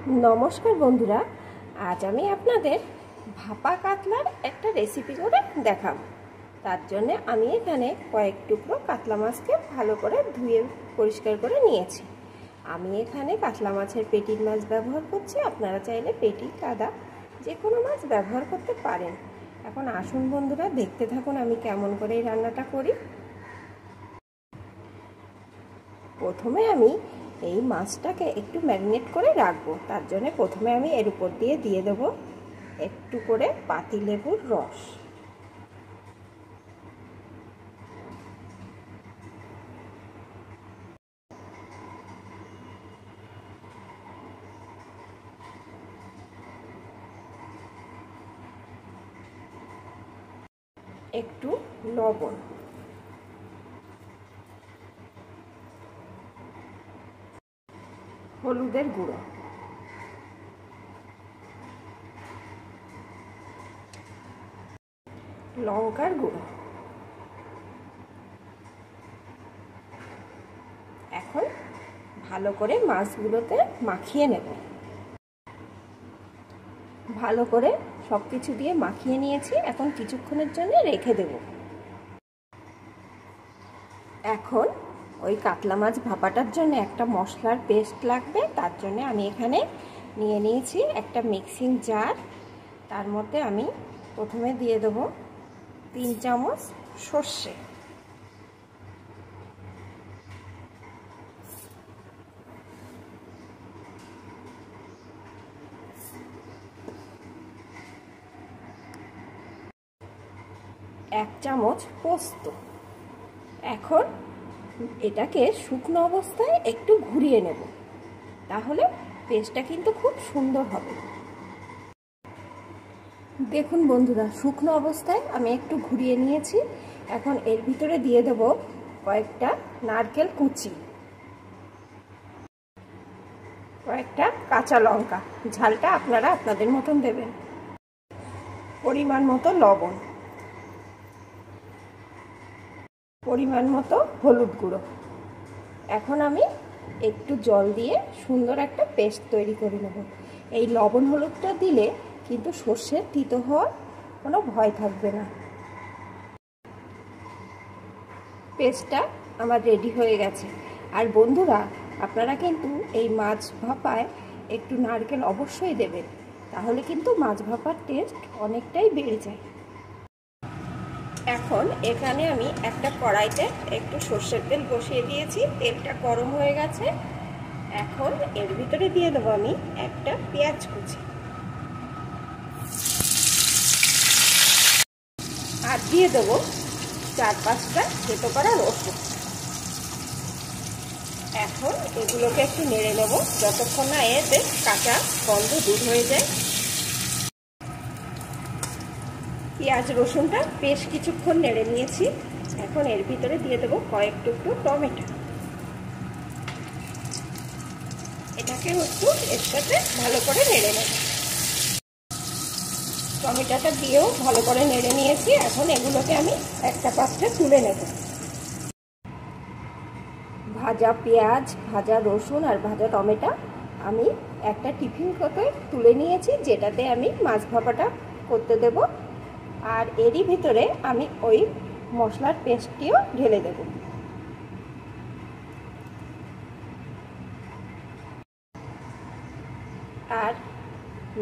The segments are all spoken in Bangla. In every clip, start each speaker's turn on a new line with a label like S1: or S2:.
S1: नमस्कार बंधुरा आज आमी आपनादेर भापा कातलार एक रेसिपि करे देखाबो। तार जन्य आमी एखाने कयेक टुकरो कातला माछके भालो करे धुए परिष्कार करे नियेछि। आमी एखाने कातला माछेर पेटिर माछ व्यवहार करछि, आपनारा चाइले पेटी कादा जे कोनो माछ व्यवहार करते पारेन। एखन आसुन बंधुरा देखते थाकुन आमी केमन करे एई रान्नाटा करि। प्रथमे आमी এই মাছটাকে একটু ম্যারিনেট করে রাখবো। তার জন্য প্রথমে আমি এর উপর দিয়ে দেব একটু করে পাতিলেবুর রস। একটু লবণ, হলুদের গুঁড়ো, লঙ্কার গুঁড়ো। এখন ভালো করে মাছগুলোতে মাখিয়ে নেব। ভালো করে সবকিছু দিয়ে মাখিয়ে নিয়েছি, এখন কিছুক্ষণের জন্য রেখে দেব। এখন ওই কাতলা মাছ ভাপাটার জন্য একটা মশলার পেস্ট লাগবে। তার জন্য আমি এখানে নিয়ে নিয়েছি একটা মিক্সিং জার। তার মধ্যে আমি প্রথমে দিয়ে দেব 3 চামচ সরষে, এক চামচ পোস্ত। এখন এটাকে শুকনো অবস্থায় একটু ঘুরিয়ে নেব, তাহলে পেস্টটা কিন্তু খুব সুন্দর হবে। দেখুন বন্ধুরা, শুকনো অবস্থায় আমি একটু ঘুরিয়ে নিয়েছি। এখন এর ভিতরে দিয়ে দেব কয়েকটা নারকেল কুচি, কয়েকটা কাঁচা লঙ্কা, ঝালটা আপনারা আপনাদের মতন দেবেন, পরিমাণ মতো লবণ, পরিমাণ মতো হলুদ গুঁড়ো। এখন আমি একটু জল দিয়ে সুন্দর একটা পেস্ট তৈরি করে নেব। এই লবণ হলুদটা দিলে কিন্তু সর্ষের তিতো হওয়ার কোনো ভয় থাকবে না। পেস্টটা আমার রেডি হয়ে গেছে। আর বন্ধুরা, আপনারা কিন্তু এই মাছ ভাপায় একটু নারকেল অবশ্যই দেবেন, তাহলে কিন্তু মাছ ভাপার টেস্ট অনেকটাই বেড়ে যায়। এখন এখানে আমি একটা কড়াইতে একটু সর্ষের তেল বসিয়ে দিয়েছি, তেলটা গরম হয়ে গেছে। এখন এর ভিতরে দিয়ে দেবো আমি একটা পেঁয়াজ কুচি, আর দিয়ে দেবো 4-5টা থেতো করা রসুন। এখন এগুলোকে একটু নেড়ে নেব যতক্ষণ না এতে কাঁচা গন্ধ দূর হয়ে যায়। পেঁয়াজ রসুনটা বেশ কিছুক্ষণ নেড়ে নিয়েছি। এখন এর ভিতরে দিয়ে দেবো কয়েক টুকরো টমেটো। এটাকে একটু এর সাথে ভালো করে নেড়ে নেব। টমেটোটা দিয়েও ভালো করে নেড়ে নিয়েছি। এখন এগুলোকে আমি একটা পাত্রে তুলে নেব। ভাজা পেঁয়াজ, ভাজা রসুন আর ভাজা টমেটো আমি একটা টিফিন কোটে তুলে নিয়েছি, যেটাতে আমি মাছ ভাপাটা করতে দেব। আর এরই ভিতরে আমি ওই মশলার পেস্টটিও ঢেলে দেব। আর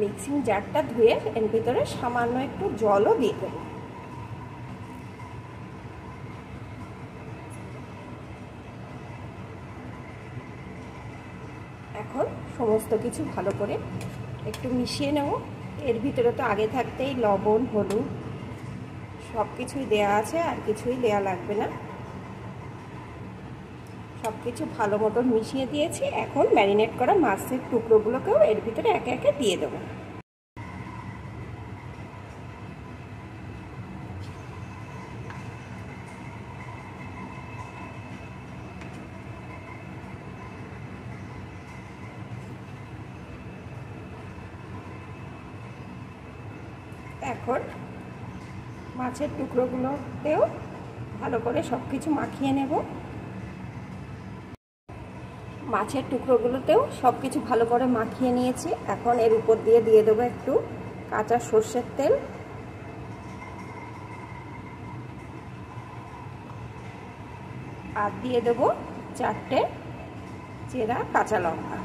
S1: মিক্সিং জারটা ধুয়ে এর ভিতরে সামান্য একটু জলও দিয়ে দেব। এখন সমস্ত কিছু ভালো করে একটু মিশিয়ে নেব। এর ভিতরে তো আগে থাকতেই লবণ, হলুদ সব কিছুই দেওয়া আছে, আর কিছুই দেওয়া লাগবে না। সব কিছু ভালো মতন মিশিয়ে দিয়েছি। এখন ম্যারিনেট করা মাছের টুকরোগুলোকেও এর ভিতরে একে একে দিয়ে দেবো। এখন মাছের টুকরোগুলোতেও ভালো করে সব কিছু মাখিয়ে নেব। মাছের টুকরোগুলোতেও সব কিছু ভালো করে মাখিয়ে নিয়েছি। এখন এর উপর দিয়ে দেবো একটু কাঁচা সর্ষের তেল। আর দিয়ে দেবো 4টে চেরা কাঁচা লঙ্কা।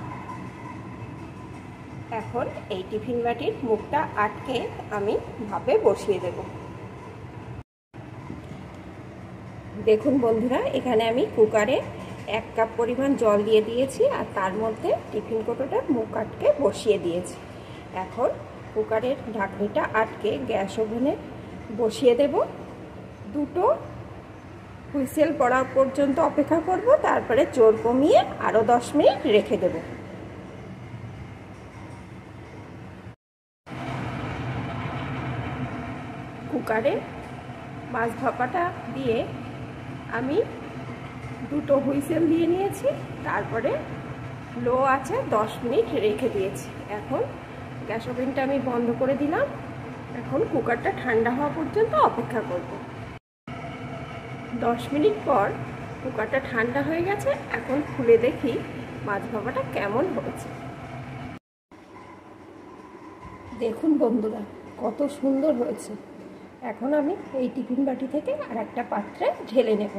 S1: এখন এই টিফিন বাটির মুখটা আটকে আমি ভাপে বসিয়ে দেব। দেখুন বন্ধুরা, এখানে আমি কুকারে 1 কাপ পরিমাণ জল দিয়ে দিয়েছি আর তার মধ্যে টিফিন কৌটোটার মুখ আটকে বসিয়ে দিয়েছি। এখন কুকারের ঢাকনিটা আটকে গ্যাস ওভেনে বসিয়ে দেব। 2টো হুইসেল পড়া পর্যন্ত অপেক্ষা করব, তারপরে জোর কমিয়ে আরও 10 মিনিট রেখে দেব। কুকারে মাছ ভাপাটা দিয়ে আমি 2টো হুইসেল দিয়ে নিয়েছি, তারপরে লো আছে 10 মিনিট রেখে দিয়েছি। এখন গ্যাস ওভেনটা আমি বন্ধ করে দিলাম। এখন কুকারটা ঠান্ডা হওয়া পর্যন্ত অপেক্ষা করব। 10 মিনিট পর কুকারটা ঠান্ডা হয়ে গেছে। এখন খুলে দেখি মাছ ভাপাটা কেমন হয়েছে। দেখুন বন্ধুরা, কত সুন্দর হয়েছে। এখন আমি এই টিফিন বাটি থেকে আর একটা পাত্রে ঢেলে নেব।